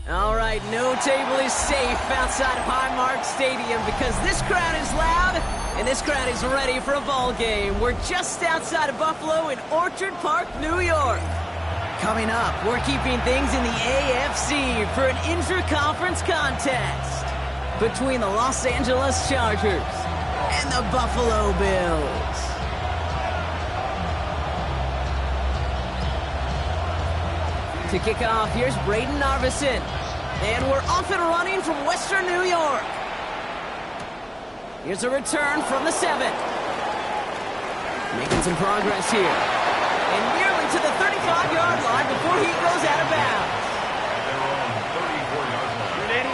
All right, no table is safe outside of Highmark Stadium because this crowd is loud and this crowd is ready for a ball game. We're just outside of Buffalo in Orchard Park, New York. Coming up, we're keeping things in the AFC for an intra-conference contest between the Los Angeles Chargers and the Buffalo Bills. To kick off, here's Braden Narvison. And we're off and running from Western New York. Here's a return from the 7. Making some progress here. And nearly to the 35-yard line before he goes out of bounds.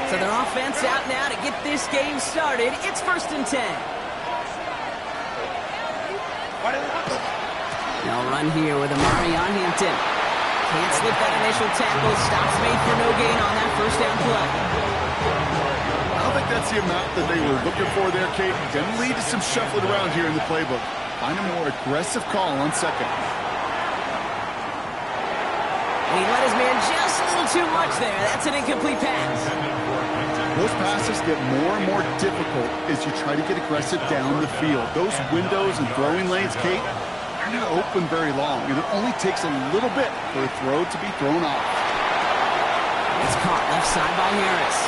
So their offense out now to get this game started. It's 1st and 10. They'll run here with Amari on Hampton. Can't slip that initial tackle. Stops made for no gain on that first down play. I don't think that's the amount that they were looking for there, Kate. Going to lead to some shuffling around here in the playbook. Find a more aggressive call on second. And he let his man just a little too much there. That's an incomplete pass. Those passes get more and more difficult as you try to get aggressive down the field. Those windows and throwing lanes, Kate, they're not open very long, and it only takes a little bit for a throw to be thrown off. It's caught left side by Harris.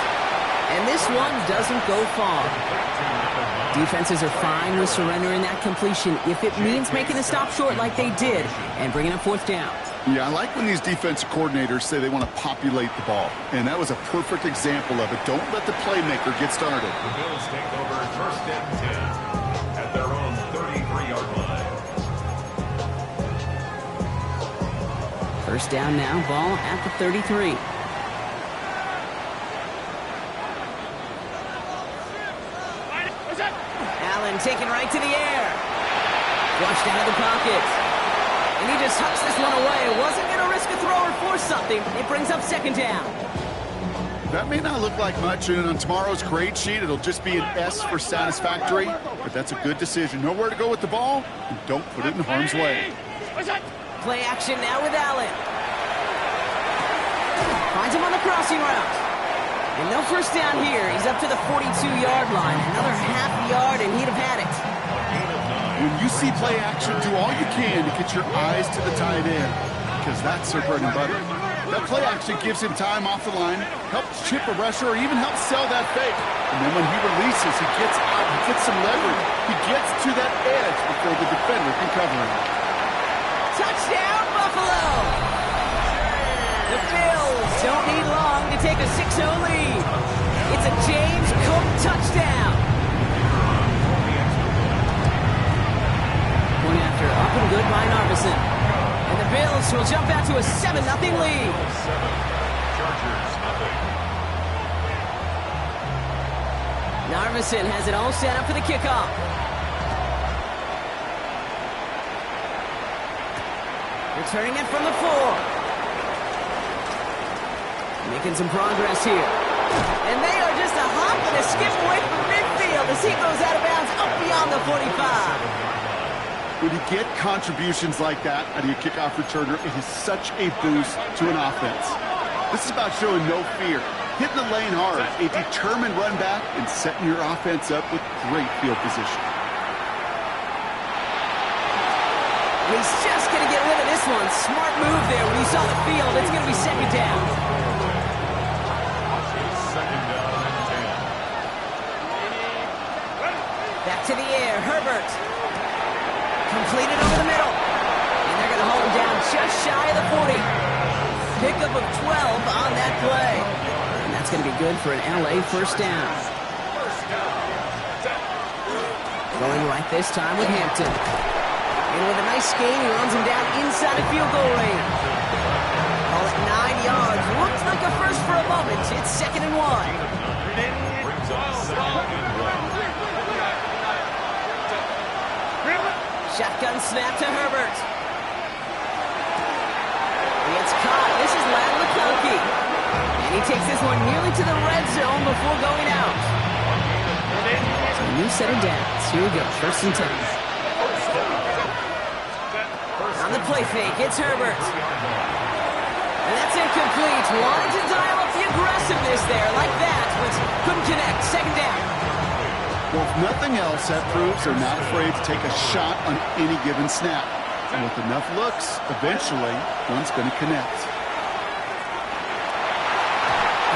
And this one doesn't go far. Defenses are fine with surrendering that completion if it means making the stop short like they did and bringing up 4th down. Yeah, I like when these defensive coordinators say they want to populate the ball, and that was a perfect example of it. Don't let the playmaker get started. The Bills take over 1st and 10 at their own 33-yard line. 1st down now, ball at the 33. Allen taken right to the air. Flushed out of the pocket. And he just hucks this one away. Wasn't going to risk a throw or force something. It brings up 2nd down. That may not look like much, and on tomorrow's grade sheet, it'll just be an S for satisfactory, but that's a good decision. Know where to go with the ball, and don't put it in harm's way. Play action now with Allen. Finds him on the crossing route. And no 1st down here. He's up to the 42-yard line. Another half yard, and he'd have had it. When you see play action, do all you can to get your eyes to the tight end, because that's their bread and butter. That play action gives him time off the line, helps chip a rusher, or even helps sell that fake. And then when he releases, he gets out, he gets some leverage. He gets to that edge before the defender can cover him. Touchdown, Buffalo! The Bills don't need long to take a 6-0 lead. It's a James Cook touchdown. Point after, up and good by Narvison. And the Bills will jump out to a 7-0 lead. Chargers, nothing. Narvison has it all set up for the kickoff. Returning it from the 4. Making some progress here. And they are just a hop and a skip away from midfield as he goes out of bounds up beyond the 45. When you get contributions like that out of your kickoff returner, it is such a boost to an offense. This is about showing no fear, hitting the lane hard, a determined run back, and setting your offense up with great field position. He's just going to get rid of this one. Smart move there when he saw the field. It's going to be second down. Second down and 10. Back to the air, Herbert. Completed over the middle. And they're going to hold him down just shy of the 40. Pickup of 12 on that play. And that's going to be good for an LA first down. Going right this time with Hampton. And with a nice gain, he runs him down inside the field goal range. Call it 9 yards. Looks like a first for a moment. It's 2nd and 1. Brings up 2nd and 1. Shotgun snap to Herbert. He gets caught. This is Lad McConkey. And he takes this one nearly to the red zone before going out. So a new set of downs. Here we go. 1st and 10. On the play fake, it's Herbert. And that's incomplete. Wanted to dial up the aggressiveness there like that, but couldn't connect. 2nd down. Well, if nothing else, that proves they're not afraid to take a shot on any given snap. And with enough looks, eventually, one's going to connect.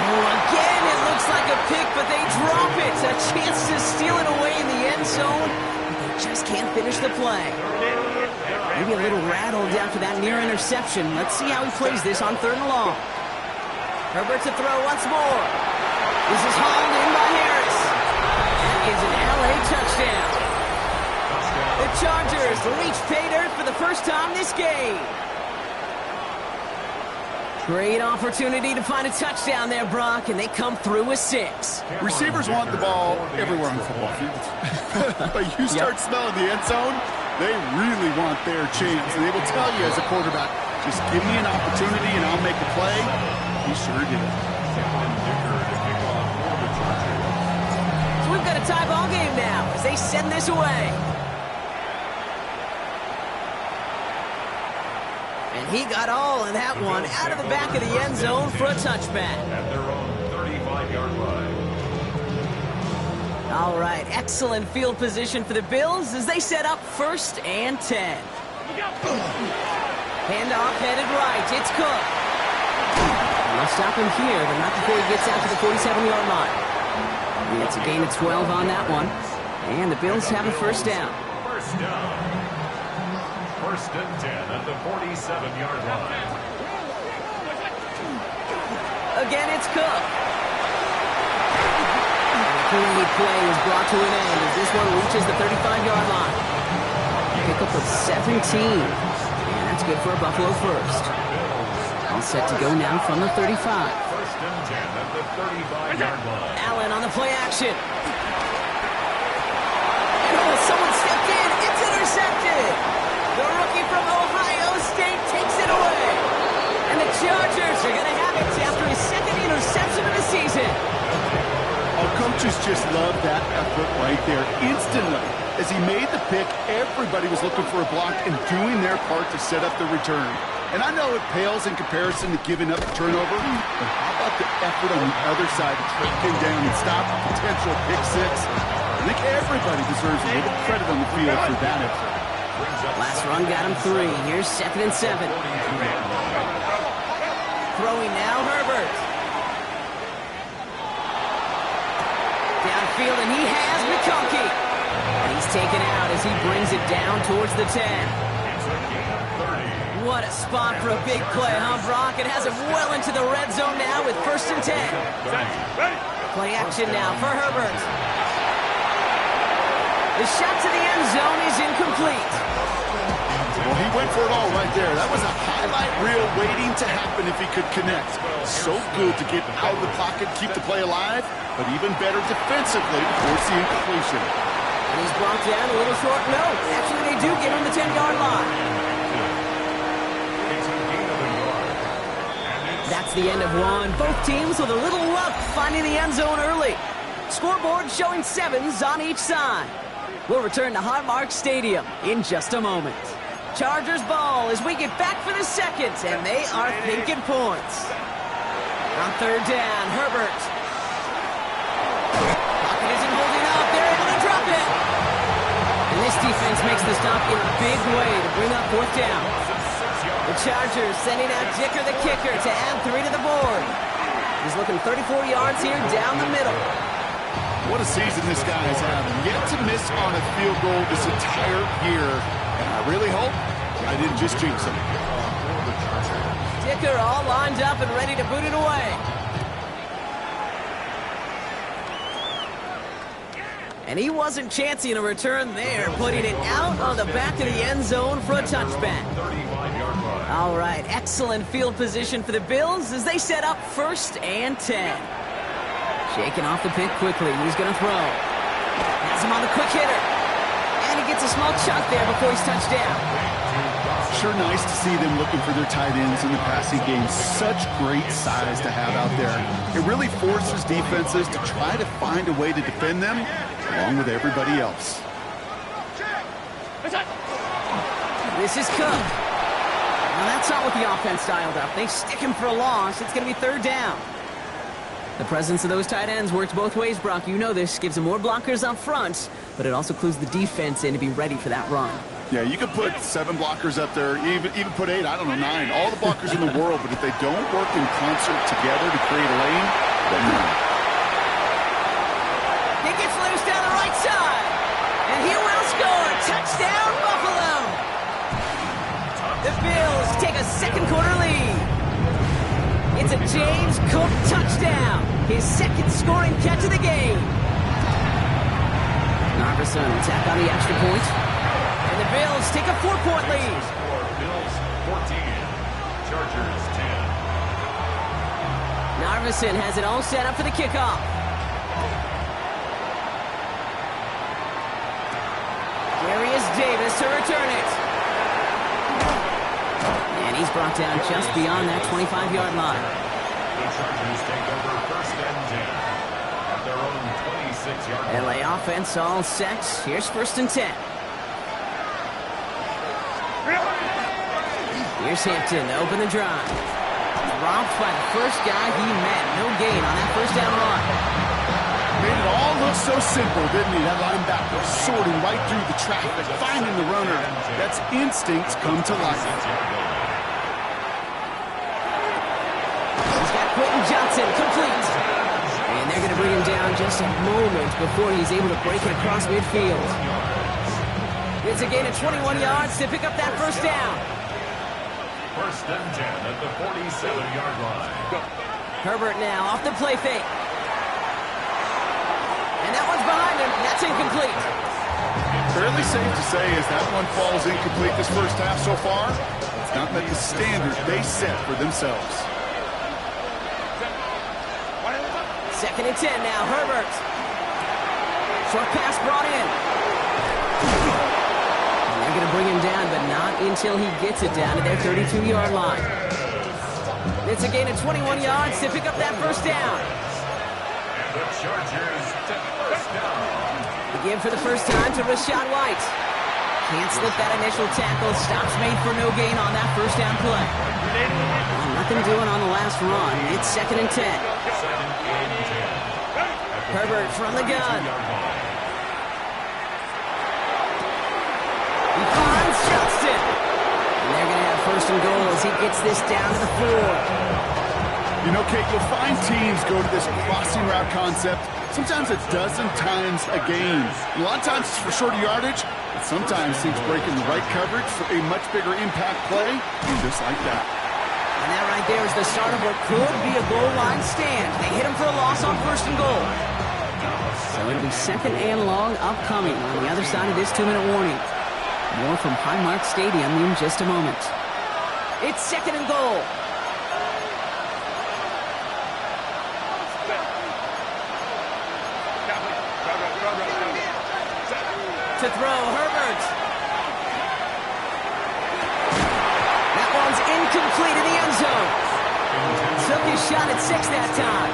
Oh, again, it looks like a pick, but they drop it. A chance to steal it away in the end zone. They just can't finish the play. Maybe a little rattled after that near interception. Let's see how he plays this on 3rd and long. Herbert to throw once more. This is hauled in by Harris. That is an LA touchdown. The Chargers reach pay dirt for the first time this game. Great opportunity to find a touchdown there, Brock, and they come through with 6. Receivers want the ball everywhere on the football field. But you start smelling the end zone, they really want their chance. And they will tell you as a quarterback, just give me an opportunity and I'll make a play. He sure did. So we've got a tie ball game now as they send this away. And he got all of that one out of the back of the end zone for a touchback. At their own 35-yard line. All right, excellent field position for the Bills as they set up 1st and 10. Handoff headed right. It's Cook. They'll stop him here, but not before he gets out to the 47-yard line. He gets a gain of 12 on that one. And the Bills have a first down. First down. 1st and 10 at the 47-yard line. Again, it's Cook. The play was brought to an end as this one reaches the 35-yard line. Pickup of 17. And that's good for a Buffalo first. All set to go now from the 35. 1st and 10 at the 35-yard line. Allen on the play action. Oh, someone stepped in. It's intercepted. The rookie from Ohio State takes it away. And the Chargers are going to have it after his 2nd interception of the season. Oh, coaches just love that effort right there. Instantly, as he made the pick, everybody was looking for a block and doing their part to set up the return. And I know it pales in comparison to giving up the turnover, but how about the effort on the other side to track him down and stop a potential pick 6? I think everybody deserves a little credit on the field for that effort. Last run got him 3. Here's 2nd and 7. Throwing now, Herbert. Downfield, and he has McConkey. And he's taken out as he brings it down towards the 10. What a spot for a big play, huh, Brock? It has him well into the red zone now with 1st and 10. Play action now for Herbert. The shot to the end zone is incomplete. Well, he went for it all right there. That was a highlight reel waiting to happen if he could connect. So good to get out of the pocket, keep the play alive, but even better defensively to force the incompletion. And he's brought down a little short. No, actually they do give him the 10-yard line. That's the end of one. Both teams with a little luck finding the end zone early. Scoreboard showing 7s on each side. We'll return to Highmark Stadium in just a moment. Chargers ball as we get back for the 2nd, and they are thinking points. On 3rd down, Herbert. Pocket isn't holding up. They're able to drop it. And this defense makes the stop in a big way to bring up 4th down. The Chargers sending out Dicker the kicker to add 3 to the board. He's looking 34 yards here down the middle. What a season this guy is having. Yet to miss on a field goal this entire year. And I really hope I didn't just jinx him. Dicker all lined up and ready to boot it away. And he wasn't chancing a return there, putting it out on the back of the end zone for a touchback. All right, excellent field position for the Bills as they set up 1st and 10. Shaking off the pick quickly. He's going to throw. Has him on the quick hitter. And he gets a small chunk there before he's touched down. Sure nice to see them looking for their tight ends in the passing game. Such great size to have out there. It really forces defenses to try to find a way to defend them along with everybody else. This is Cook. Now that's not what the offense dialed up. They stick him for a loss. It's going to be 3rd down. The presence of those tight ends works both ways, Brock. You know this. Gives them more blockers up front, but it also clues the defense in to be ready for that run. Yeah, you could put 7 blockers up there, even put 8, I don't know, 9. All the blockers in the world, but if they don't work in concert together to create a lane, then no. He gets loose down the right side, and he will score. Touchdown, Buffalo! The Bills take a 2nd quarter lead. It's a James Cook touchdown, his 2nd scoring catch of the game. Narveson tack on the extra point, and the Bills take a 4-point lead. Bills 14, Chargers 10. Narveson has it all set up for the kickoff. Darius Davis to return it. And he's brought down just beyond that 25-yard line. The Chargers take over 1st and 10 at their own 26-yard line. LA offense all set. Here's 1st and 10. Here's Hampton to open the drive. Dropped by the first guy he met. No gain on that 1st down run. Made it all look so simple, didn't he? That linebacker sorting right through the traffic, finding the runner. That's instincts come to life. Quentin Johnson, complete. And they're going to bring him down just a moment before he's able to break it across midfield. It's a gain of 21 yards to pick up that 1st down. 1st and 10 at the 47-yard line. Herbert now off the play fake. And that one's behind him. That's incomplete. Fairly safe to say as that one falls incomplete this 1st half so far, it's not met the standard they set for themselves. 2nd and 10 now, Herbert. Short pass brought in. And they're going to bring him down, but not until he gets it down to their 32-yard line. It's a gain of 21 yards to pick up that 1st down. And the Chargers take 1st down. The give for the first time to Rachaad White. Can't slip that initial tackle. Stops made for no gain on that 1st down play. Well, nothing doing on the last run. It's 2nd and 10. Herbert from the gun. first and goal as he gets this down to the 4. You know, Kate, you'll find teams go to this crossing route concept sometimes a dozen times a game. A lot of times it's for shorter yardage, but sometimes teams break in the right coverage for a much bigger impact play, just like that. And that right there is the start of what could be a goal line stand. They hit him for a loss on first and goal. So it'll be second and long upcoming on the other side of this 2-minute warning. More from Highmark Stadium in just a moment. It's second and goal. To throw, Herbert. That one's incomplete in the end zone. Took his shot at 6 that time.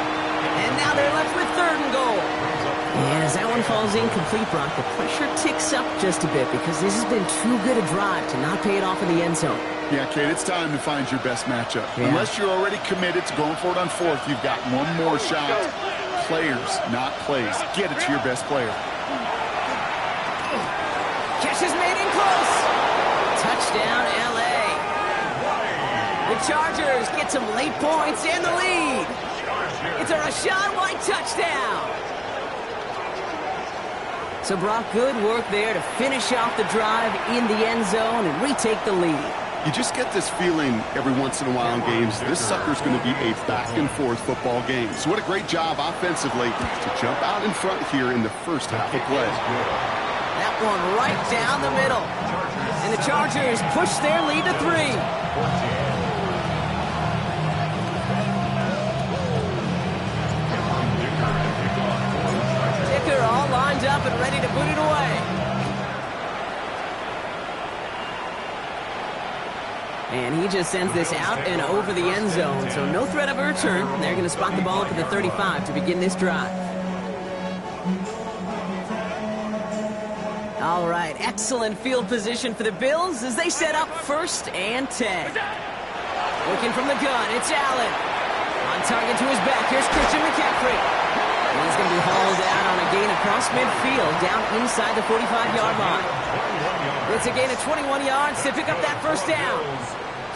And now they're left with third and goal. And as that one falls incomplete, Brock, the pressure ticks up just a bit because this has been too good a drive to not pay it off in the end zone. Yeah, Kate, it's time to find your best matchup. Yeah. Unless you're already committed to going for it on fourth, you've got one more shot. Players, not plays. Get it to your best player. Catch is made in close. Touchdown, L.A. The Chargers get some late points and the lead. It's a Rachaad White touchdown. So, Brock, good work there to finish off the drive in the end zone and retake the lead. You just get this feeling every once in a while in games, this sucker's going to be a back-and-forth football game. So what a great job offensively to jump out in front here in the first half of play. That one right down the middle. And the Chargers push their lead to 3. Dicker all lined up and ready to put it away. And he just sends this out and over the end zone, so no threat of a return. They're going to spot the ball up at the 35 to begin this drive. All right, excellent field position for the Bills as they set up first and 10. Looking from the gun, it's Allen. On target to his back, here's Christian McCaffrey. And he's going to be hauled out on a gain across midfield, down inside the 45-yard line. It's a gain of 21 yards to pick up that first down.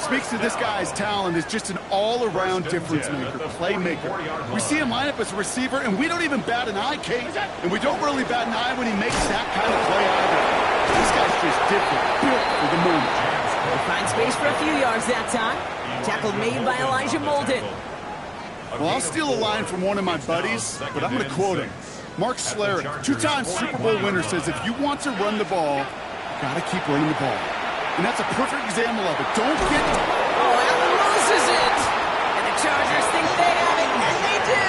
Speaks to this guy's talent as just an all-around difference maker, playmaker. We see him line up as a receiver, and we don't even bat an eye, Kate. And we don't really bat an eye when he makes that kind of play either. This guy's just different, built for the moment. They find space for a few yards that time. Tackle made by Elijah Molden. Well, I'll steal a line from one of my buddies, but I'm going to quote him. Mark Slarick, two-time Super Bowl winner, says if you want to run the ball, you got to keep running the ball. And that's a perfect example of it. Don't get... Oh, Allen loses it! And the Chargers think they have it, and they do!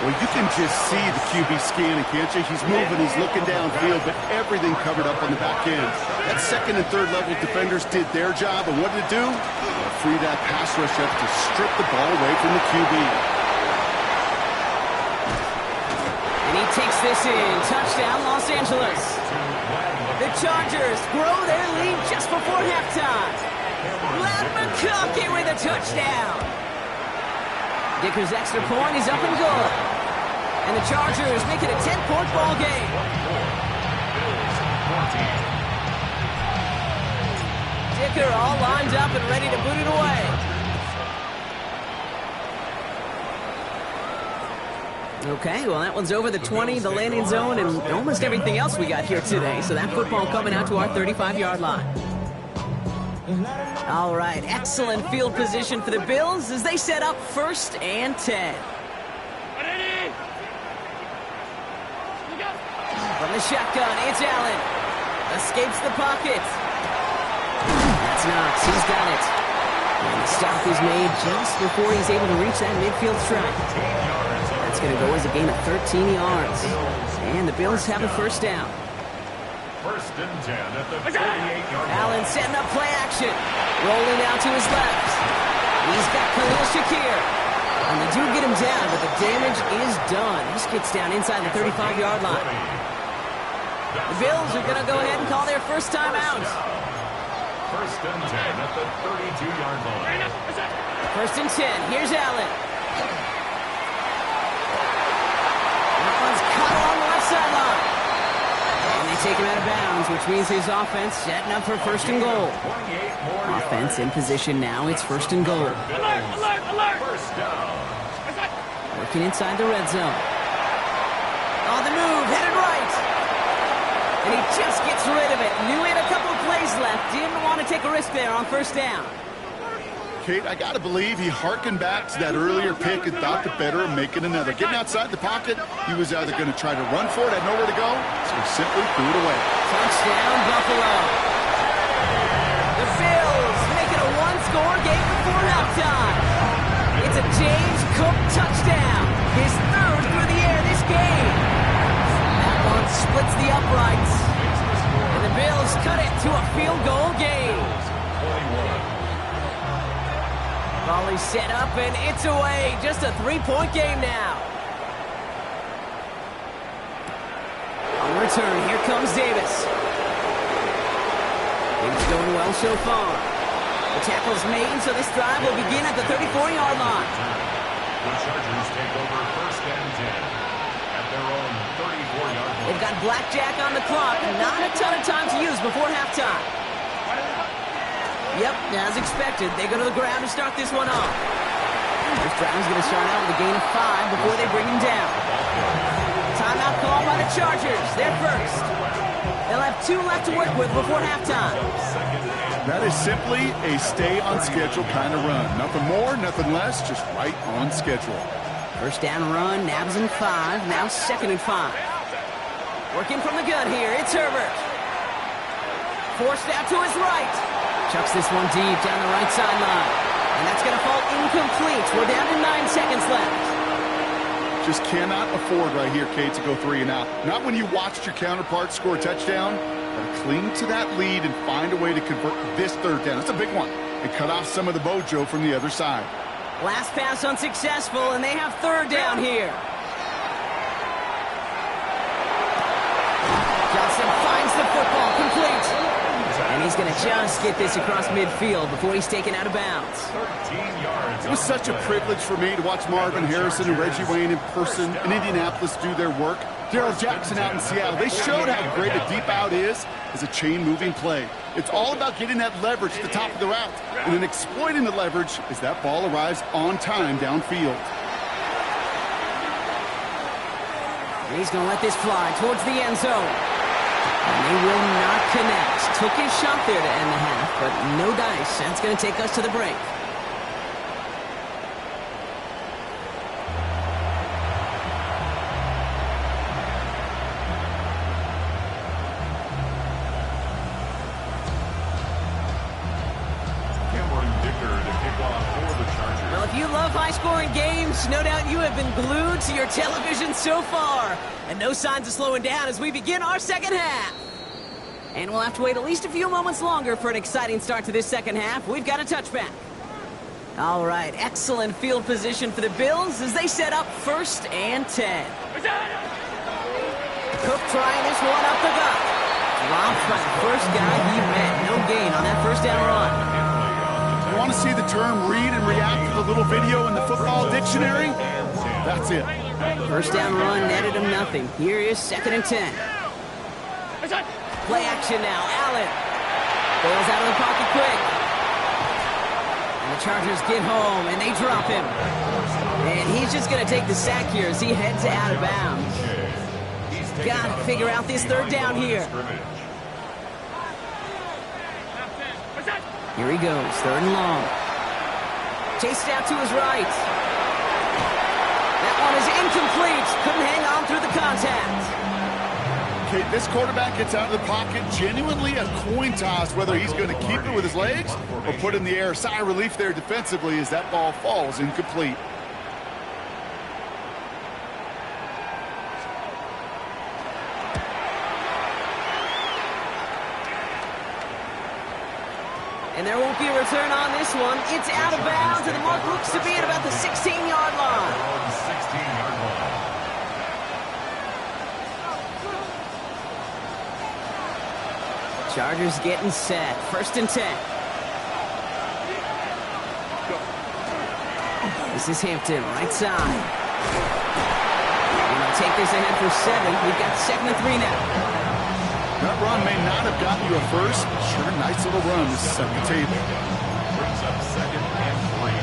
Well, you can just see the QB scanning, can't you? He's moving, he's looking downfield, but everything covered up on the back end. That second and third level defenders did their job, and what did it do? Free that pass rush up to strip the ball away from the QB. And he takes this in. Touchdown, Los Angeles. The Chargers grow their lead just before halftime. Matt McConkey with a touchdown. Dicker's extra point is up and good. And the Chargers make it a 10-point ball game. Dicker all lined up and ready to boot it away. Okay, well, that one's over the 20, the landing zone, and almost everything else we got here today. So that football coming out to our 35-yard line. All right, excellent field position for the Bills as they set up first and 10. From the shotgun, it's Allen. Escapes the pocket. That's Knox, he's got it. And the stop is made just before he's able to reach that midfield strike. That's going to go as a gain of 13 yards. And the Bills have a first down. First and 10 at the 48-yard line. Allen setting up play action. Rolling out to his left. He's got Khalil Shakir. And they do get him down, but the damage is done. This gets down inside the 35-yard line. The Bills are going to go ahead and call their first time out. First and 10 at the 32-yard line. First and 10. Here's Allen. That one's caught along the left sideline. And they take him out of bounds downs, which means his offense setting up for first and goal. Offense in position now. It's first and goal. First down. Working inside the red zone. On the move, headed right. And he just gets rid of it. Knew he had a couple of plays left. Didn't want to take a risk there on first down. Kate, I got to believe he hearkened back to that earlier pick and thought the better of making another. Getting outside the pocket, he was either going to try to run for it, had nowhere to go, so he simply threw it away. Touchdown, Buffalo. The Bills make it a one-score game before halftime. It's a James Cook touchdown. His third through the air this game. That one splits the uprights. And the Bills cut it to a field goal game. Volley set up, and it's away. Just a three-point game now. On return, here comes Davis. Things going well so far. The tackle's made, so this drive will begin at the 34-yard line. The Chargers take over first and 10 at their own 34-yard line. They've got blackjack on the clock, and not a ton of time to use before halftime. Yep, as expected, they go to the ground to start this one off. This drive's going to start out with a gain of 5 before they bring him down. Timeout call by the Chargers. They're first. They'll have 2 left to work with before halftime. That is simply a stay-on-schedule kind of run. Nothing more, nothing less, just right on schedule. First down run, nabs in 5, now second and 5. Working from the gun here, it's Herbert. Forced out to his right. Chucks this one deep down the right sideline. And that's going to fall incomplete. We're down to 9 seconds left. Just cannot afford right here, Kate, to go 3 and out. Not when you watched your counterpart score a touchdown. But cling to that lead and find a way to convert this third down. It's a big one. And cut off some of the mojo from the other side. Last pass unsuccessful, and they have third down here. Johnson finds the football complete. And he's going to just get this across midfield before he's taken out of bounds. 13 yards. It was such a privilege for me to watch Marvin Harrison and Reggie Wayne in person in Indianapolis do their work. Darrell Jackson out in Seattle. They showed how great a deep out is as a chain-moving play. It's all about getting that leverage at the top of the route and then exploiting the leverage as that ball arrives on time downfield. He's going to let this fly towards the end zone. And they will not connect. Took his shot there to end the half, but no dice. That's going to take us to the break. Well, if you love high-scoring games, no doubt you have been glued to your television so far. And no signs of slowing down as we begin our second half. And we'll have to wait at least a few moments longer for an exciting start to this second half. We've got a touchback. All right, excellent field position for the Bills as they set up first and 10. Cook trying this one up the gut. Dropped by the first guy he met. No gain on that first down run. You want to see the term read and react to the little video in the football dictionary? That's it. First down run netted him nothing. Here is second and 10. Play action now. Allen bails out of the pocket quick. And the Chargers get home, and they drop him. And he's just going to take the sack here as he heads out of bounds. Got to figure out this third down here. Here he goes, third and long. Chased out to his right. That one is incomplete. Couldn't hang on through the contact. Okay, this quarterback gets out of the pocket, genuinely a coin toss whether he's going to keep it with his legs or put it in the air. Sigh of relief there defensively as that ball falls incomplete. And there won't be a return on this one. It's out of bounds, and the mark looks to be at about the 16-yard line. 16-yard line. Chargers getting set. First and 10. This is Hampton, right side. And they'll take this ahead for 7. We've got second and 3 now. That run may not have gotten you a first. Sure, nice little run to set the table. Brings up 2nd and 3.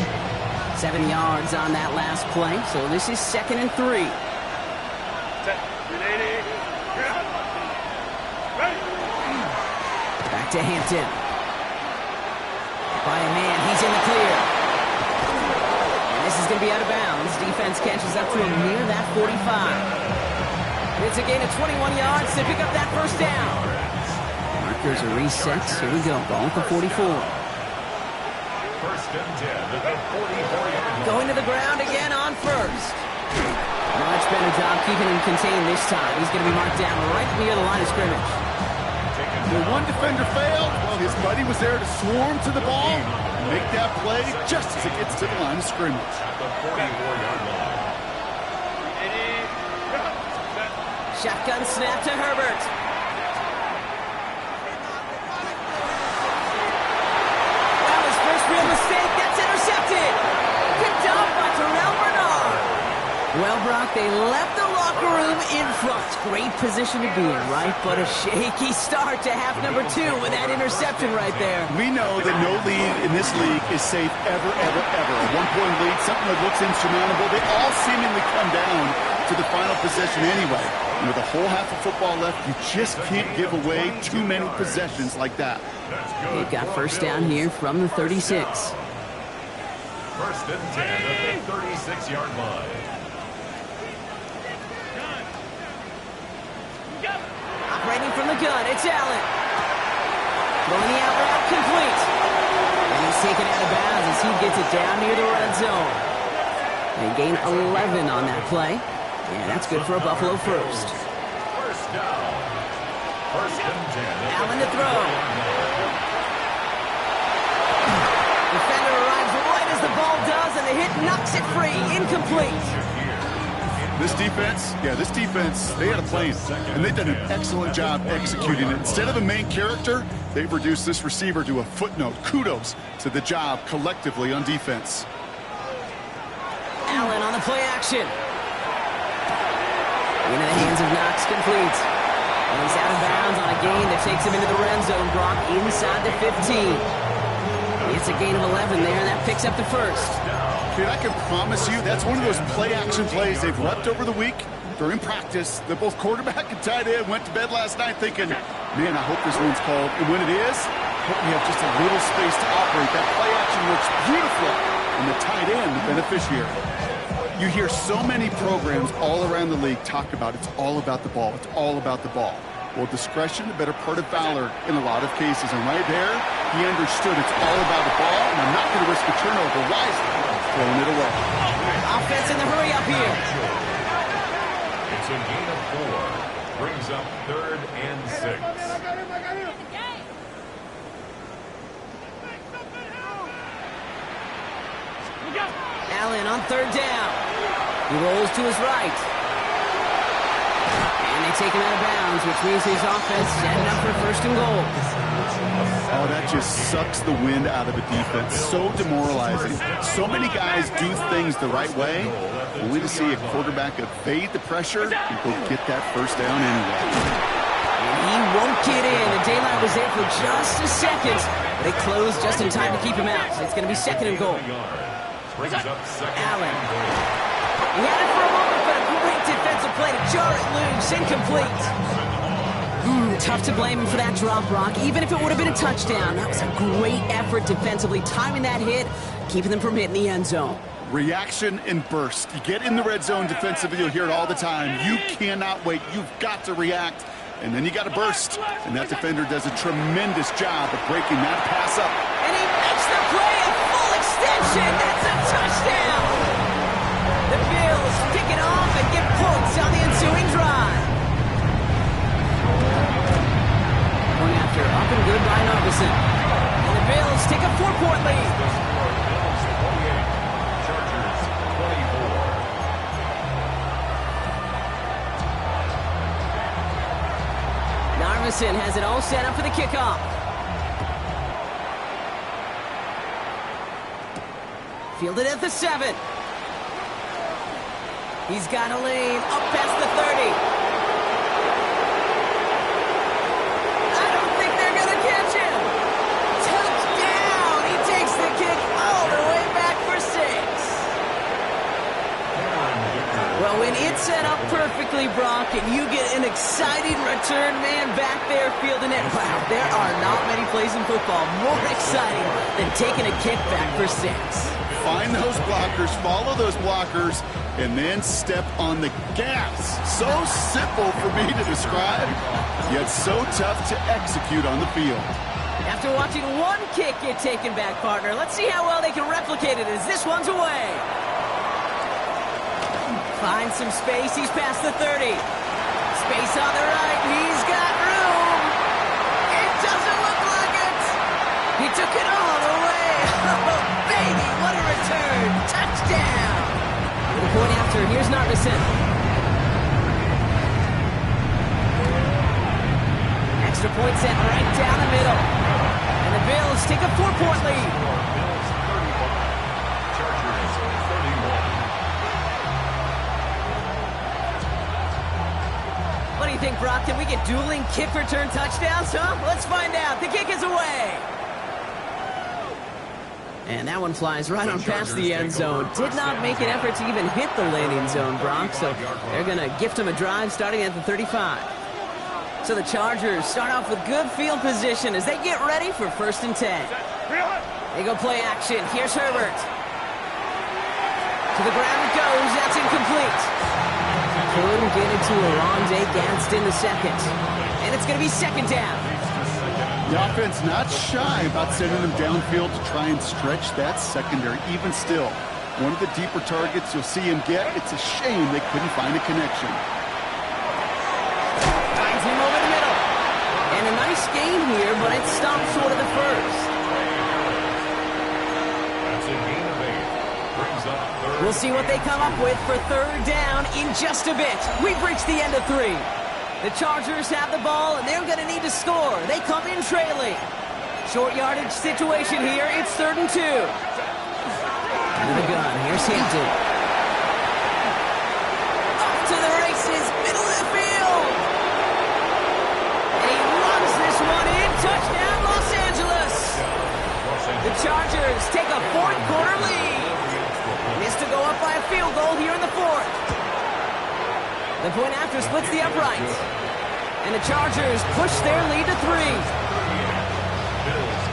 7 yards on that last play, so this is 2nd and 3. Back to Hampton. By a man, he's in the clear. And this is going to be out of bounds. Defense catches up to him near that 45. It's a gain of 21 yards to pick up that first down. Markers are reset. Here we go. Ball at the 44. 1st and 10 at the 44-yard line. Going to the ground again on first. Much better job keeping him contained this time. He's going to be marked down right near the line of scrimmage. The one defender failed. Well, his buddy was there to swarm to the ball and make that play just as it gets to the line of scrimmage. At the 44-yard line. Shotgun snap to Herbert. Well, his first real mistake. That's intercepted. Picked up by Terrell Bernard. Well, Brock, they left the locker room in front. Great position to be in, right? But a shaky start to half number 2 with that interception right there. We know that no lead in this league is safe ever, ever, ever. A one-point lead, something that looks insurmountable. They all seemingly come down to the final possession anyway. And with a whole half of football left, you just can't give away too many possessions like that. They've got first down here from the 36. 1st and 10 at the 36-yard line. Operating from the gun, it's Allen. Throwing the out route complete. And he's taken out of bounds as he gets it down near the red zone. They gain 11 on that play. And that's good for a Buffalo first. First down. 1st and 10. Allen to throw. Defender arrives right as the ball does, and the hit knocks it free. Incomplete. This defense, they had a plan, and they've done an excellent job executing it. Instead of a main character, they've reduced this receiver to a footnote. Kudos to the job collectively on defense. Allen on the play action. Into the hands of Knox, complete. And he's out of bounds on a gain that takes him into the red zone, Brock, inside the 15. It's a gain of 11 there, and that picks up the first. Kid, I can promise you that's one of those play-action plays they've repped over the week during practice. That both quarterback and tight end went to bed last night thinking, man, I hope this one's called. And when it is, I hope we have just a little space to operate. That play-action works beautiful, and the tight end, the beneficiary. You hear so many programs all around the league talk about it's all about the ball. It's all about the ball. Well, discretion, the better part of valor in a lot of cases. And right there, he understood it's all about the ball, and I'm not going to risk a turnover wisely, throwing it away. Offense in the hurry up here. It's a gain of 4. Brings up 3rd and 6. Allen on 3rd down. He rolls to his right. And they take him out of bounds, which means his offense setting up for 1st and goal. Oh, that just sucks the wind out of a defense. So demoralizing. So many guys do things the right way, only to see a quarterback evade the pressure and go get that first down anyway. And he won't get in. The daylight was there for just a second, but it closed just in time to keep him out. So it's going to be 2nd and goal. Allen. He had it for a moment, but a great defensive play to jar it loose. Incomplete. Tough to blame him for that drop, Brock. Even if it would have been a touchdown, that was a great effort defensively, timing that hit, keeping them from hitting the end zone. Reaction and burst. You get in the red zone defensively, you'll hear it all the time. You cannot wait. You've got to react, and then you got to burst. And that defender does a tremendous job of breaking that pass up. And he makes the play a full extension. That's a touchdown. The Bills pick it off and get points on the ensuing drive. Going after up and good by Narbison. And the Bills take a 4-point lead. Chargers 24. Narbison has it all set up for the kickoff. Fielded at the 7. He's got a lane up past the 30. and you get an exciting return man back there fielding it. Wow, there are not many plays in football more exciting than taking a kick back for 6. Find those blockers, follow those blockers, and then step on the gas. So simple for me to describe, yet so tough to execute on the field. After watching one kick get taken back, partner, let's see how well they can replicate it as this one's away. Finds some space. He's past the 30. Space on the right. He's got room. It doesn't look like it. He took it all the way. Oh, baby, what a return. Touchdown. With a point after, here's Narvison. Extra point set right down the middle. And the Bills take a 4-point lead. Bills 31. Chargers 31. What do you think, Brock? Can we get dueling kick return touchdowns, huh? Let's find out. The kick is away. And that one flies right on past the end zone. Did not make an effort to even hit the landing zone, Brock. So they're going to gift him a drive starting at the 35. So the Chargers start off with good field position as they get ready for 1st and 10. They go play action. Here's Herbert. To the ground it goes. That's incomplete. Couldn't get it to Arondé Gadsden in the second. And it's going to be 2nd down. The offense not shy about sending them downfield to try and stretch that secondary. Even still, one of the deeper targets you'll see him get. It's a shame they couldn't find a connection. Finds him over the middle. And a nice gain here, but it stopped short of the first. That's a gain of 8. Brings up 3rd. We'll see what they come up with for 3rd down in just a bit. We've reached the end of 3. The Chargers have the ball, and they're going to need to score. They come in trailing. Short yardage situation here. It's 3rd and 2. Into the gun. Here's Hampton. Up to the races. Middle of the field. And he runs this one in. Touchdown, Los Angeles. The Chargers take a 4th quarter lead. Missed to go up by a field goal here in the 4th. The point after splits the uprights. And the Chargers push their lead to 3. Bills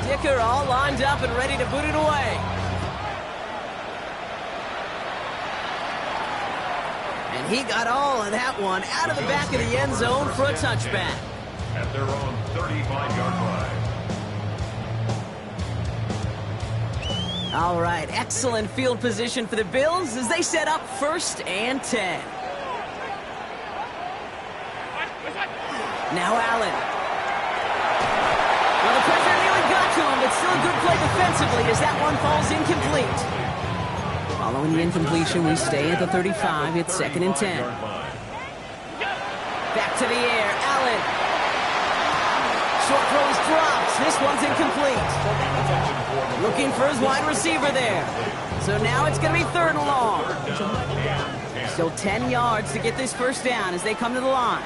35. Dicker all lined up and ready to boot it away. And he got all of that one out of the back of the end zone for a touchback. At their own 35-yard line. All right, excellent field position for the Bills as they set up 1st and 10. Now Allen. Well, the pressure nearly got to him, but still a good play defensively as that one falls incomplete. Following the incompletion, we stay at the 35. It's 2nd and 10. Back to the air, Allen. Short throw is dropped. This one's incomplete. Looking for his wide receiver there. So now it's going to be 3rd and long. Still 10 yards to get this 1st down as they come to the line.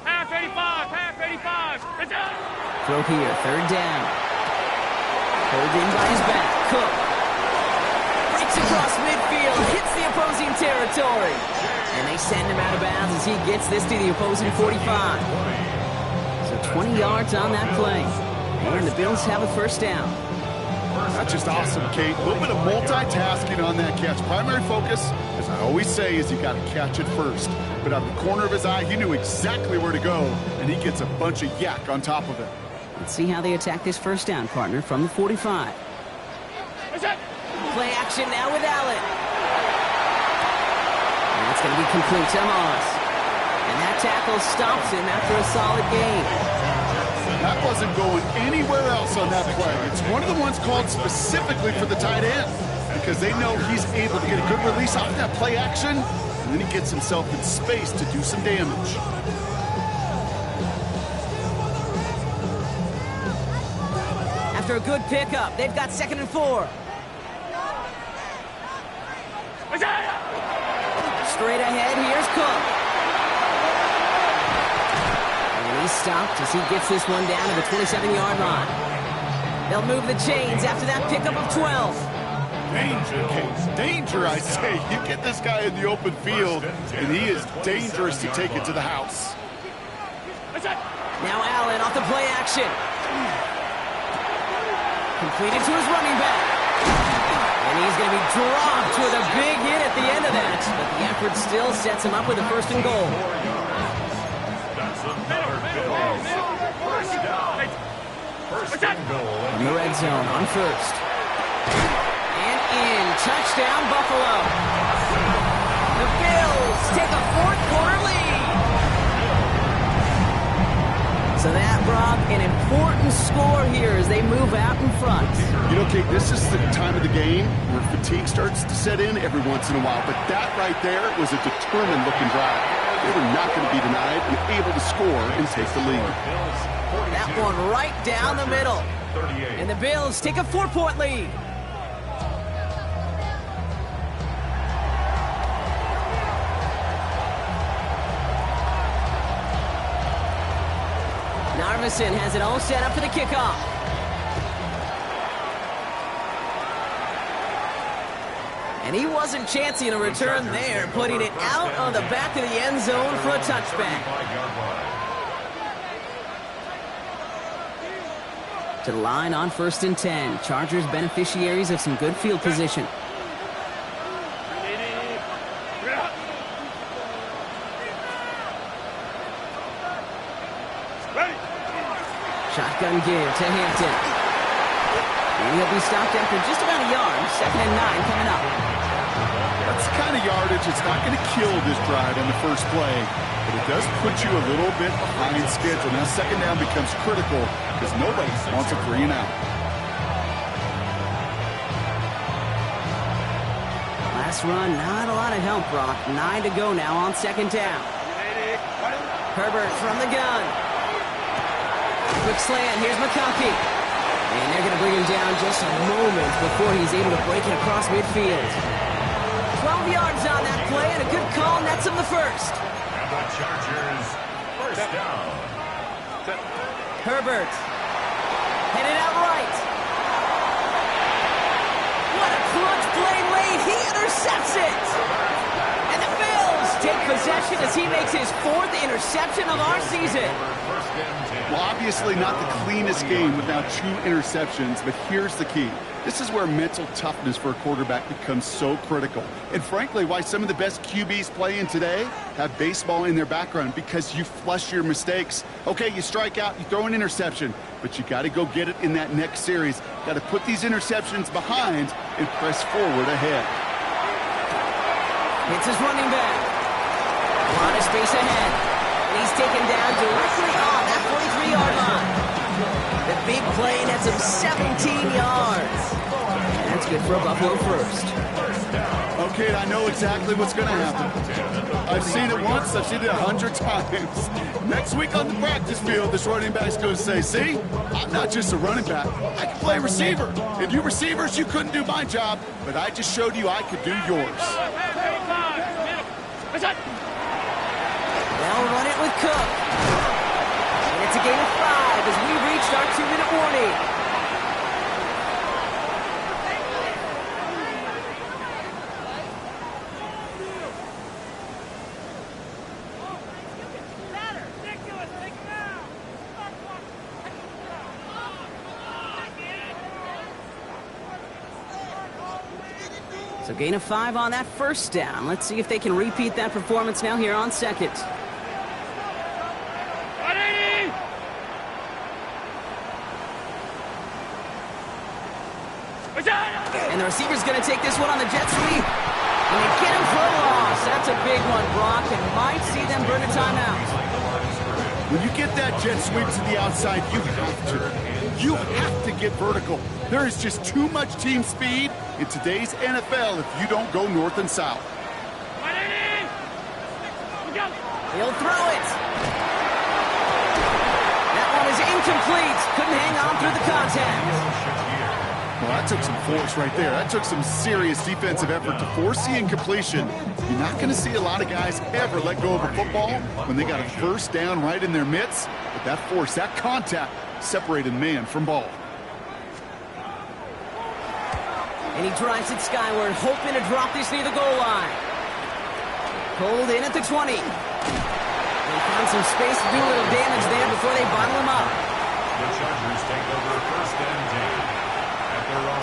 Half 85. Throw here, 3rd down. Holding by his back. Cook. Breaks across midfield, hits the opposing territory. And they send him out of bounds as he gets this to the opposing 45. So 20 yards on that play. And the Bills have a 1st down. That's just awesome, Kate. A little bit of multitasking on that catch. Primary focus, as I always say, is you got to catch it first. But out of the corner of his eye, he knew exactly where to go, and he gets a bunch of yak on top of it. Let's see how they attack this 1st down, partner, from the 45. Play action now with Allen. And it's going to be complete to Moss. And that tackle stops him after a solid gain. That wasn't going anywhere else on that play. It's one of the ones called specifically for the tight end because they know he's able to get a good release off that play action, and then he gets himself in space to do some damage. After a good pickup, they've got 2nd and 4. Straight ahead, here's Cook. And He's stopped as he gets this one down to the 27-yard line. They'll move the chains after that pickup of 12. Danger, Case. Danger, I say. You get this guy in the open field, and he is dangerous to take it to the house. Now Allen off the play action. Completed to his running back. And he's going to be dropped with a big hit at the end of that. But the effort still sets him up with a 1st and goal. In the red zone on 1st. And in. Touchdown, Buffalo. The Bills take a 4th-quarter lead. So that, Brock, an important score here as they move out in front. You know, Kate, this is the time of the game where fatigue starts to set in every once in a while. But that right there was a determined-looking drive. They were not going to be denied and able to score and take the lead. That one right down the middle. And the Bills take a 4-point lead. Narvison has it all set up for the kickoff. And he wasn't chancing a return there, putting it out on the back of the end zone for a touchback. To the line on 1st and 10. Chargers beneficiaries of some good field position. Shotgun give to Hampton. And he'll be stopped after just about a yard. 2nd and 9 coming up. That's the kind of yardage. It's not going to kill this drive on the first play, but it does put you a little bit behind schedule. Now 2nd down becomes critical because nobody wants a 3 and out. Last run, not a lot of help, Brock. 9 to go now on 2nd down. Herbert from the gun. Quick slant, here's McConkey. And they're going to bring him down just a moment before he's able to break it across midfield. 12 yards on that play, and a good call nets him the 1st. And the Chargers, 1st down. Herbert. Headed out right. What a clutch play late. He intercepts it. And the Bills take possession as he makes his 4th interception of our season. Well, obviously not the cleanest game without 2 interceptions, but here's the key. This is where mental toughness for a quarterback becomes so critical. And frankly, why some of the best QBs playing today have baseball in their background, because you flush your mistakes. Okay, you strike out, you throw an interception, but you got to go get it in that next series. Got to put these interceptions behind and press forward ahead. It's his running back. A lot of space ahead. And he's taken down directly on that 43-yard line. The big play nets him 17 yards. That's good for a Buffalo 1st. Okay, I know exactly what's going to happen. I've seen it once, I've seen it 100 times. Next week on the practice field, this running back's going to say, see, I'm not just a running back, I can play receiver. And you receivers, you couldn't do my job, but I just showed you I could do yours. They'll run it with Cook. And it's a gain of 5 as we reached our 2-minute warning. So gain of 5 on that 1st down. Let's see if they can repeat that performance now here on 2nd. And the receiver's going to take this one on the jet sweep. And they get him for a loss. That's a big one, Brock, and might see them burn a timeout. When you get that jet sweep to the outside, you have to. You have to get vertical. There is just too much team speed in today's NFL if you don't go north and south. He'll throw it. That one is incomplete. Couldn't hang on through the contact. Well, that took some force right there. That took some serious defensive effort to force the incompletion. You're not going to see a lot of guys ever let go of a football when they got a first down right in their midst. But that force, that contact, separated man from ball. And he drives it skyward, hoping to drop this near the goal line. Pulled in at the 20. They found some space to do a little damage there before they bottle him up. The Chargers take over first and 10.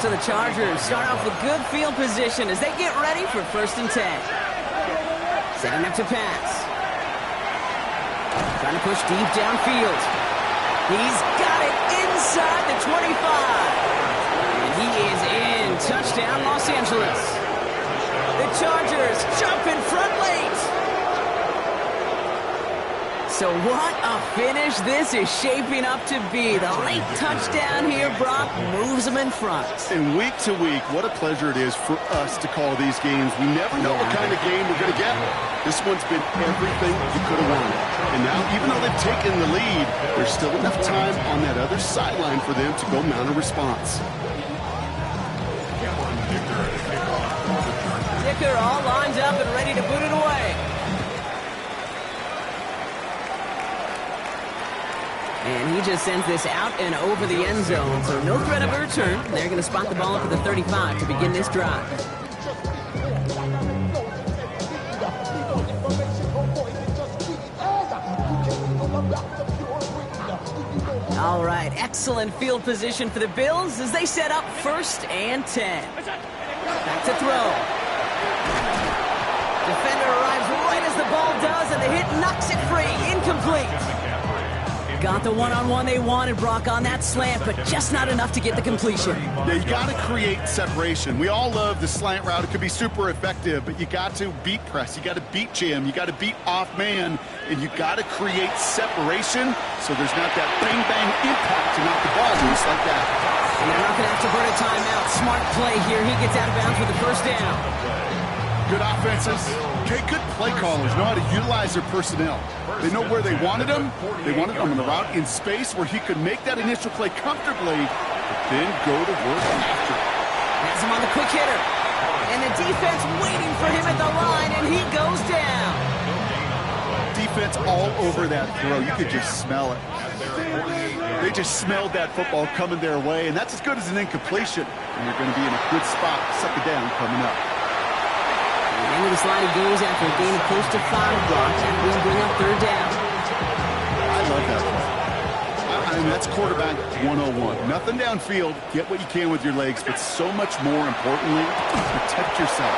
So the Chargers start off with good field position as they get ready for first and 10. Setting up to pass. Trying to push deep downfield. He's got it inside the 25. And he is in. Touchdown, Los Angeles. The Chargers jump in front late. So what a finish this is shaping up to be. The late touchdown here, Brock, moves them in front. And week to week, what a pleasure it is for us to call these games. We never know what kind of game we're going to get. This one's been everything you could have wanted. And now, even though they've taken the lead, there's still enough time on that other sideline for them to go mount a response. Dicker all lined up and ready to boot it away. And he just sends this out and over the end zone. So no threat of a return. They're going to spot the ball up at the 35 to begin this drive. All right, excellent field position for the Bills as they set up first and 10. Back to throw. Defender arrives right as the ball does, and the hit knocks it free. Incomplete. Got the one-on-one they wanted, Brock, on that slant, but just not enough to get the completion. Yeah, you got to create separation. We all love the slant route. It could be super effective, but you got to beat press. You got to beat jam. You got to beat off man, and you got to create separation so there's not that bang-bang impact to knock the ball loose like that. And they're not going to have to burn a timeout. Smart play here. He gets out of bounds with the first down. Good offenses. Okay, good play callers know how to utilize their personnel. They know where they wanted him. They wanted him on the route in space where he could make that initial play comfortably, but then go to work after. Has him on the quick hitter. And the defense waiting for him at the line, and he goes down. Defense all over that throw. You could just smell it. They just smelled that football coming their way, and that's as good as an incompletion. And you're going to be in a good spot to suck it down coming up. Into this line he goes after a gain of close to 5 blocks, and we'll bring up third down. I love that play. I mean, that's quarterback 101. Nothing downfield, get what you can with your legs, but so much more importantly, protect yourself.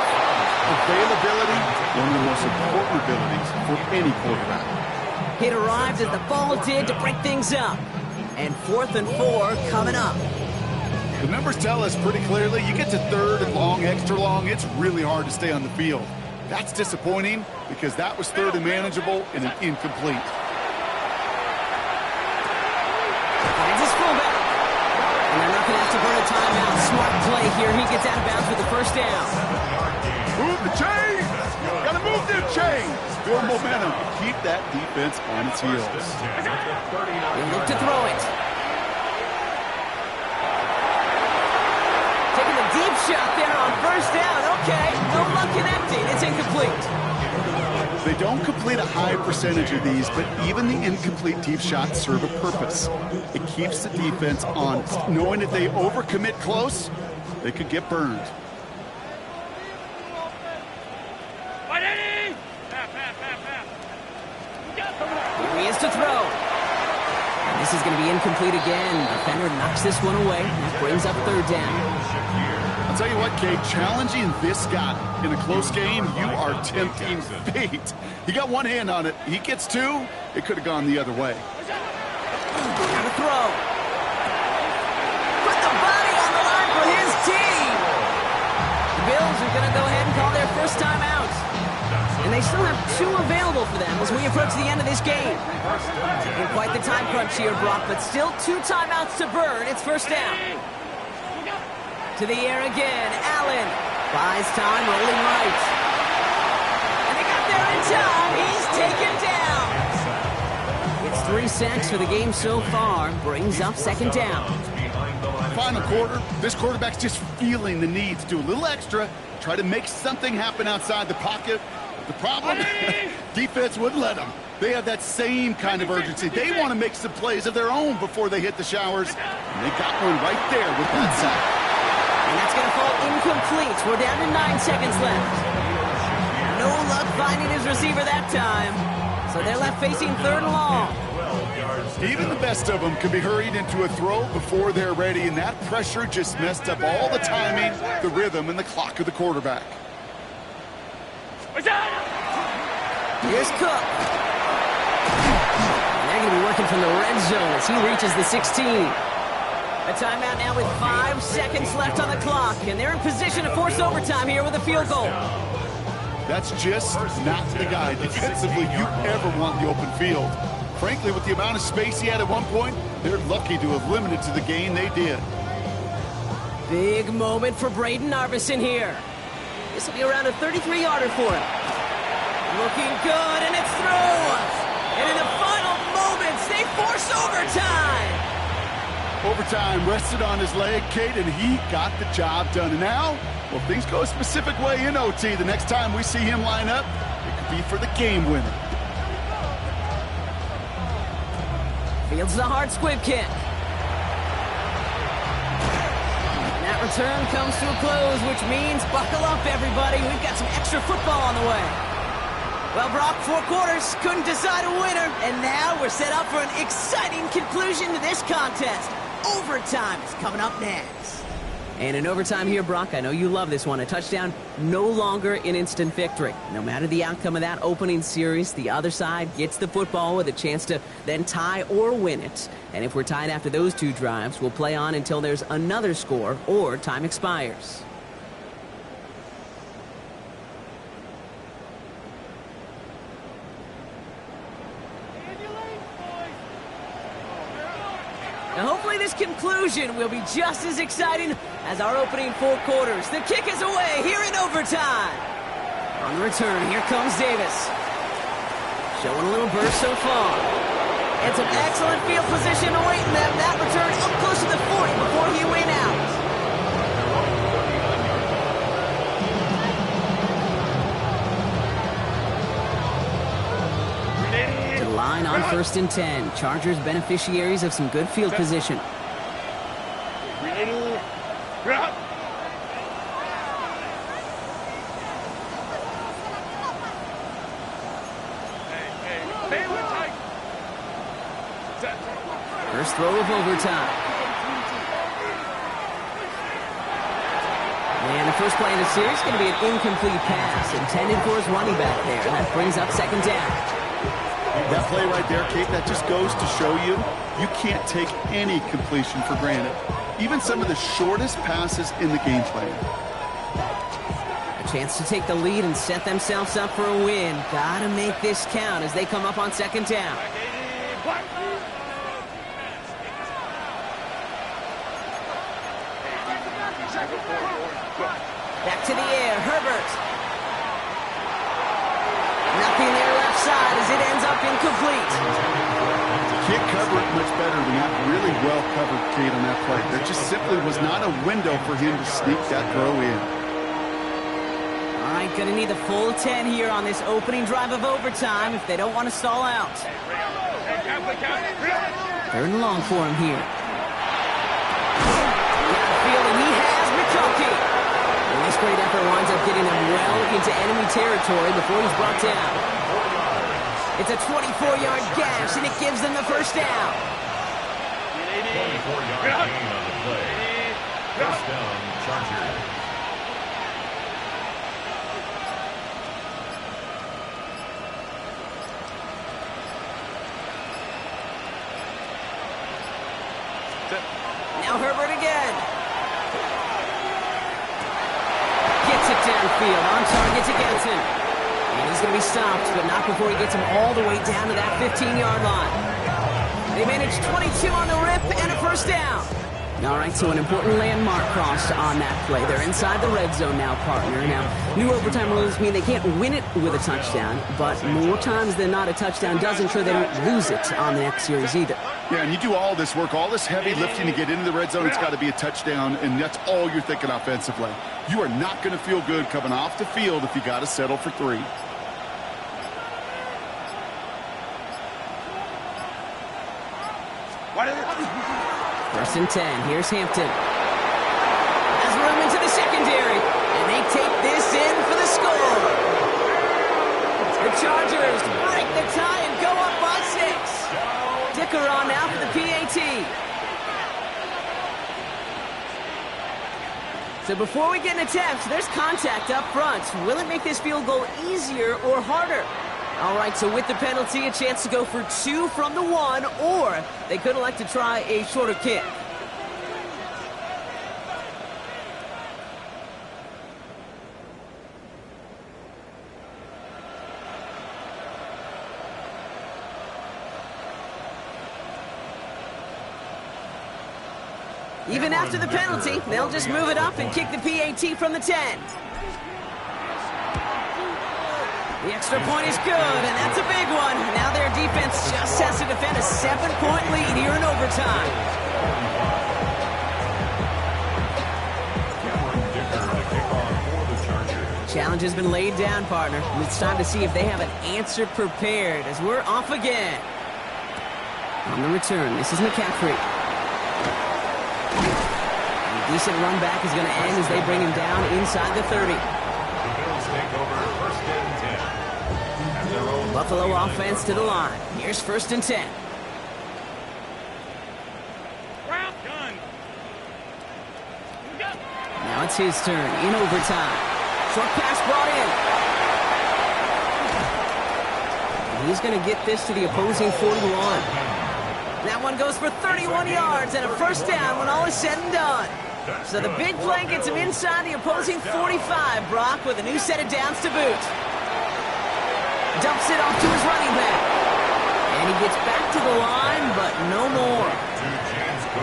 Availability, one of the most important abilities for any quarterback. Hit arrived as the ball did to break things up. And 4th and 4 coming up. The numbers tell us pretty clearly, you get to third and long, extra long, it's really hard to stay on the field. That's disappointing because that was third and manageable and an incomplete. Finds his fullback. And they're not going to have to burn a timeout. Smart play here. He gets out of bounds with the first down. Move the chains! Gotta move them chains! Build momentum. Keep that defense on its heels. They look to throw it. Taking the deep shot there on first down. Okay, no luck connecting. It's incomplete. They don't complete a high percentage of these, but even the incomplete deep shots serve a purpose. It keeps the defense honest, knowing if they overcommit close, they could get burned. Here he is to throw. And this is going to be incomplete again. Defender knocks this one away. That brings up third down. I'll tell you what, Kate, challenging this guy in a close game, you are tempting fate. He got one hand on it. He gets two. It could have gone the other way. Got to throw. Put the body on the line for his team. The Bills are going to go ahead and call their first time out. And they still have 2 available for them as we approach the end of this game. In quite the time crunch here, Brock, but still 2 timeouts to burn. It's first down. To the air again. Allen buys time, rolling right. And they got there in time. He's taken down. It's 3 sacks for the game so far. Brings up second down. final quarter, this quarterback's just feeling the need to do a little extra, try to make something happen outside the pocket. The problem, defense wouldn't let them. They have that same kind of urgency. They want to make some plays of their own before they hit the showers. And they got one right there with that sack. And that's going to fall incomplete. We're down to 9 seconds left. No luck finding his receiver that time. So they're left facing 3rd and long. Even the best of them can be hurried into a throw before they're ready, and that pressure just messed up all the timing, the rhythm, and the clock of the quarterback. Here's Cook. And they're going to be working from the red zone as he reaches the 16. A timeout now with 5 seconds left on the clock, and they're in position to force overtime here with a field goal. That's just not the guy defensively you ever want in the open field. Frankly, with the amount of space he had at one point, they're lucky to have limited to the gain they did. Big moment for Braden Arvison here. This will be around a 33-yarder for him. Looking good, and it's through. And in the final moments, they force overtime. Overtime rested on his leg, Kate, and he got the job done. And now, well, things go a specific way in OT. The next time we see him line up, it could be for the game winner. Fields the hard squib kick. And that return comes to a close, which means buckle up, everybody. We've got some extra football on the way. Well, Brock, 4 quarters, couldn't decide a winner, and now we're set up for an exciting conclusion to this contest. Overtime is coming up next. And in overtime here, Brock, I know you love this one. A touchdown, no longer an instant victory. No matter the outcome of that opening series, the other side gets the football with a chance to then tie or win it. And if we're tied after those 2 drives, we'll play on until there's another score or time expires. Now, hopefully this conclusion will be just as exciting as our opening 4 quarters. The kick is away here in overtime. On the return, here comes Davis. Showing a little burst so far. And some excellent field position awaiting them. That return up close to the 40 before he went out. Line on 1st and 10. Chargers beneficiaries of some good field position. First throw of overtime. And the first play of the series is going to be an incomplete pass intended for his running back there. And that brings up 2nd down. That play right there, Kate, that just goes to show you can't take any completion for granted. Even some of the shortest passes in the game plan. A chance to take the lead and set themselves up for a win. Gotta make this count as they come up on 2nd down. Back to the air, Herbert. Nothing there left side as it ends up incomplete. Can't cover it much better than that. Really well covered, Kate, on that play. There just simply was not a window for him to sneak that throw in. All right, gonna need the full 10 here on this opening drive of overtime if they don't want to stall out. 3rd and long for him here. Got a field, and he has McConkey. And this great effort winds up getting him well into enemy territory before he's brought down. It's a 24-yard gash, and it gives them the first down. 24-yard gain on the play. First down, Chargers. Now Herbert again. Gets it downfield, on target to Getson. And he's going to be stopped, but not before he gets him all the way down to that 15-yard line. They managed 22 on the rip and a first down. All right, so an important landmark cross on that play. They're inside the red zone now, partner. Now, new overtime rules mean they can't win it with a touchdown, but more times than not, a touchdown does ensure they don't lose it on the next series either. Yeah, and you do all this work, all this heavy lifting to get into the red zone, it's got to be a touchdown, and that's all you're thinking offensively. You are not going to feel good coming off the field if you got to settle for 3. First and 10. Here's Hampton. Has room into the secondary, and they take this in for the score. The Chargers break the tie and go up by 6. Dicker on now for the PAT. So before we get an attempt, there's contact up front. Will it make this field goal easier or harder? All right, so with the penalty, a chance to go for 2 from the 1, or they could elect to try a shorter kick. Even after the penalty, they'll just move it up and kick the PAT from the 10. The extra point is good, and that's a big one. Now their defense just has to defend a 7-point lead here in overtime. Challenge has been laid down, partner. And it's time to see if they have an answer prepared as we're off again. On the return, this is McCaffrey. A decent run back is going to end as they bring him down inside the 30. Buffalo offense to the line. Here's first and 10. Now it's his turn in overtime. Short pass brought in. He's going to get this to the opposing 41. That one goes for 31 yards and a first down when all is said and done. So the big play gets him inside the opposing 45, Brock, with a new set of downs to boot. Dumps it off to his running back. And he gets back to the line, but no more.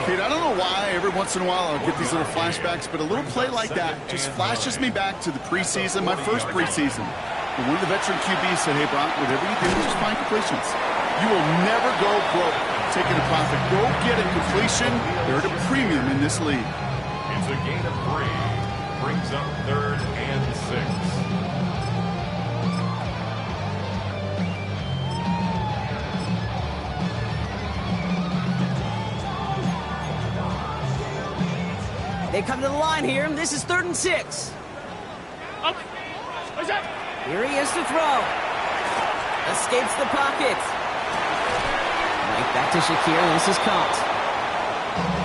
Kate, I don't know why every once in a while I'll get these little flashbacks, but a little play like that just flashes me back to the preseason, my first preseason. And one of the veteran QBs said, hey, Brock, whatever you do, just find completions. You will never go broke taking a profit. Go get a completion. They're at a premium in this league. It's a gain of 3. Brings up 3rd and 6. They come to the line here. This is 3rd and 6. Here he is to throw. Escapes the pocket. Right back to Shakir. This is caught.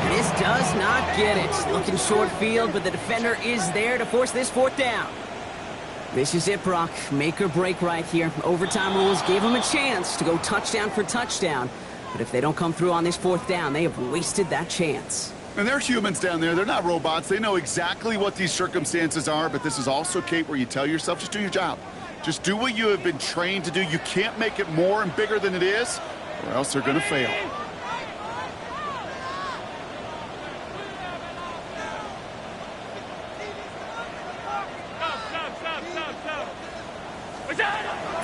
This does not get it. Looking short field, but the defender is there to force this 4th down. This is it, Brock. Make or break right here. Overtime rules gave them a chance to go touchdown for touchdown. But if they don't come through on this 4th down, they have wasted that chance. And they're humans down there. They're not robots. They know exactly what these circumstances are, but this is also, Kate, where you tell yourself, just do your job. Just do what you have been trained to do. You can't make it more and bigger than it is, or else they're going to fail.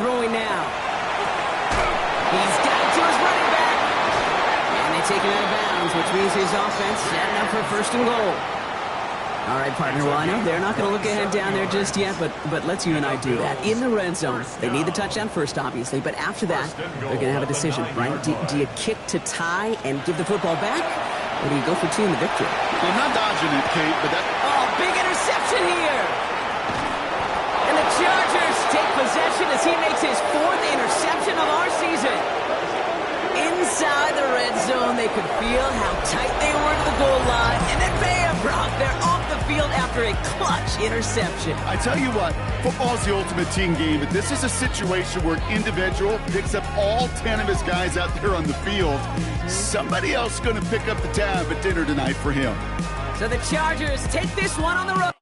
Throwing now. He's got it to his running back. And they take him out of bounds, which means his offense setting up for 1st and goal. All right, partner, well, I know they're not going to look ahead down there just yet, but let's you and I do that. In the red zone, they need the touchdown first, obviously, but after that, they're going to have a decision, right? Do you kick to tie and give the football back, or do you go for 2 in the victory? I'm not dodging it, Kate, but that... Oh, big interception here! And the Chargers take possession as he makes his 4th interception of our season. Inside the red zone, they could feel how tight they were to the goal line, and then bam, Brock, they're off the field after a clutch interception. I tell you what, football's the ultimate team game, but this is a situation where an individual picks up all 10 of his guys out there on the field. Somebody else is going to pick up the tab at dinner tonight for him. So the Chargers take this one on the road.